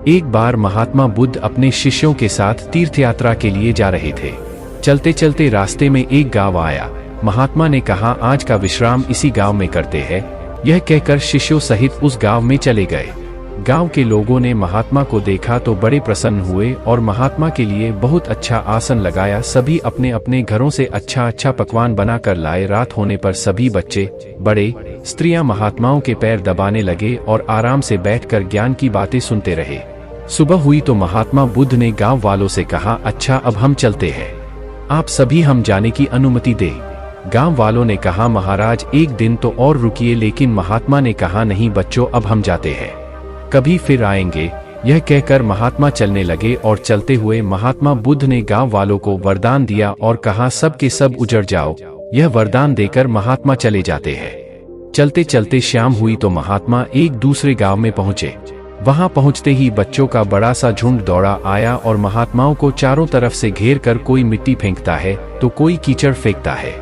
एक बार महात्मा बुद्ध अपने शिष्यों के साथ तीर्थ यात्रा के लिए जा रहे थे। चलते चलते रास्ते में एक गांव आया। महात्मा ने कहा, आज का विश्राम इसी गांव में करते हैं। यह कहकर शिष्यों सहित उस गांव में चले गए। गांव के लोगों ने महात्मा को देखा तो बड़े प्रसन्न हुए और महात्मा के लिए बहुत अच्छा आसन लगाया। सभी अपने अपने घरों से अच्छा अच्छा पकवान बना कर लाए। रात होने पर सभी बच्चे, बड़े, स्त्रियां महात्माओं के पैर दबाने लगे और आराम से बैठकर ज्ञान की बातें सुनते रहे। सुबह हुई तो महात्मा बुद्ध ने गांव वालों से कहा, अच्छा अब हम चलते हैं, आप सभी हम जाने की अनुमति दे। गांव वालों ने कहा, महाराज एक दिन तो और रुकिए। लेकिन महात्मा ने कहा, नहीं बच्चों, अब हम जाते हैं, कभी फिर आएंगे। यह कहकर महात्मा चलने लगे और चलते हुए महात्मा बुद्ध ने गांव वालों को वरदान दिया और कहा, सब के सब उजड़ जाओ। यह वरदान देकर महात्मा चले जाते हैं। चलते चलते शाम हुई तो महात्मा एक दूसरे गांव में पहुंचे। वहां पहुंचते ही बच्चों का बड़ा सा झुंड दौड़ा आया और महात्माओं को चारों तरफ से घेर कर कोई मिट्टी फेंकता है तो कोई कीचड़ फेंकता है।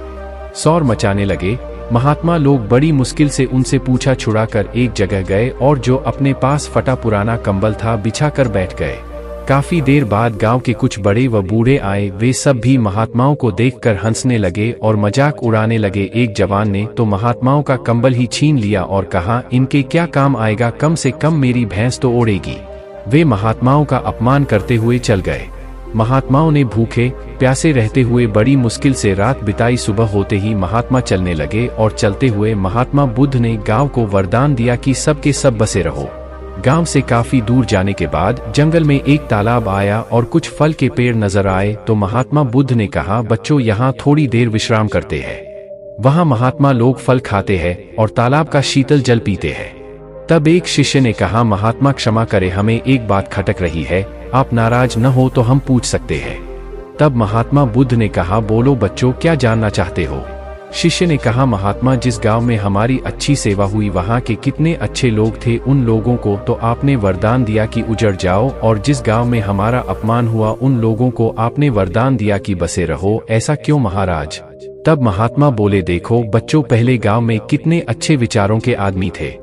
शोर मचाने लगे। महात्मा लोग बड़ी मुश्किल से उनसे पूछा छुड़ाकर एक जगह गए और जो अपने पास फटा पुराना कंबल था बिछा कर बैठ गए। काफी देर बाद गांव के कुछ बड़े व बूढ़े आए। वे सब भी महात्माओं को देखकर हंसने लगे और मजाक उड़ाने लगे। एक जवान ने तो महात्माओं का कंबल ही छीन लिया और कहा, इनके क्या काम आएगा, कम से कम मेरी भैंस तो ओढ़ेगी। वे महात्माओं का अपमान करते हुए चल गए। महात्माओं ने भूखे प्यासे रहते हुए बड़ी मुश्किल से रात बिताई। सुबह होते ही महात्मा चलने लगे और चलते हुए महात्मा बुद्ध ने गांव को वरदान दिया कि सब के सब बसे रहो। गांव से काफी दूर जाने के बाद जंगल में एक तालाब आया और कुछ फल के पेड़ नजर आए तो महात्मा बुद्ध ने कहा, बच्चों यहाँ थोड़ी देर विश्राम करते हैं। वहाँ महात्मा लोग फल खाते हैं और तालाब का शीतल जल पीते हैं। तब एक शिष्य ने कहा, महात्मा क्षमा करे, हमें एक बात खटक रही है, आप नाराज न हो तो हम पूछ सकते हैं। तब महात्मा बुद्ध ने कहा, बोलो बच्चों, क्या जानना चाहते हो। शिष्य ने कहा, महात्मा जिस गांव में हमारी अच्छी सेवा हुई वहां के कितने अच्छे लोग थे, उन लोगों को तो आपने वरदान दिया कि उजड़ जाओ, और जिस गांव में हमारा अपमान हुआ उन लोगों को आपने वरदान दिया कि बसे रहो। ऐसा क्यों महाराज। तब महात्मा बोले, देखो बच्चों, पहले गांव में कितने अच्छे विचारों के आदमी थे।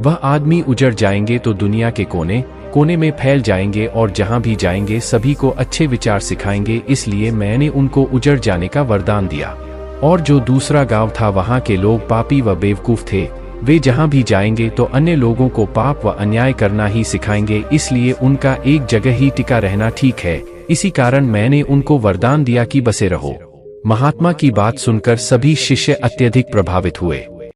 वह आदमी उजड़ जाएंगे तो दुनिया के कोने कोने में फैल जाएंगे और जहां भी जाएंगे सभी को अच्छे विचार सिखाएंगे। इसलिए मैंने उनको उजड़ जाने का वरदान दिया। और जो दूसरा गांव था वहां के लोग पापी व बेवकूफ थे। वे जहां भी जाएंगे तो अन्य लोगों को पाप व अन्याय करना ही सिखाएंगे। इसलिए उनका एक जगह ही टिका रहना ठीक है। इसी कारण मैंने उनको वरदान दिया कि बसे रहो। महात्मा की बात सुनकर सभी शिष्य अत्यधिक प्रभावित हुए।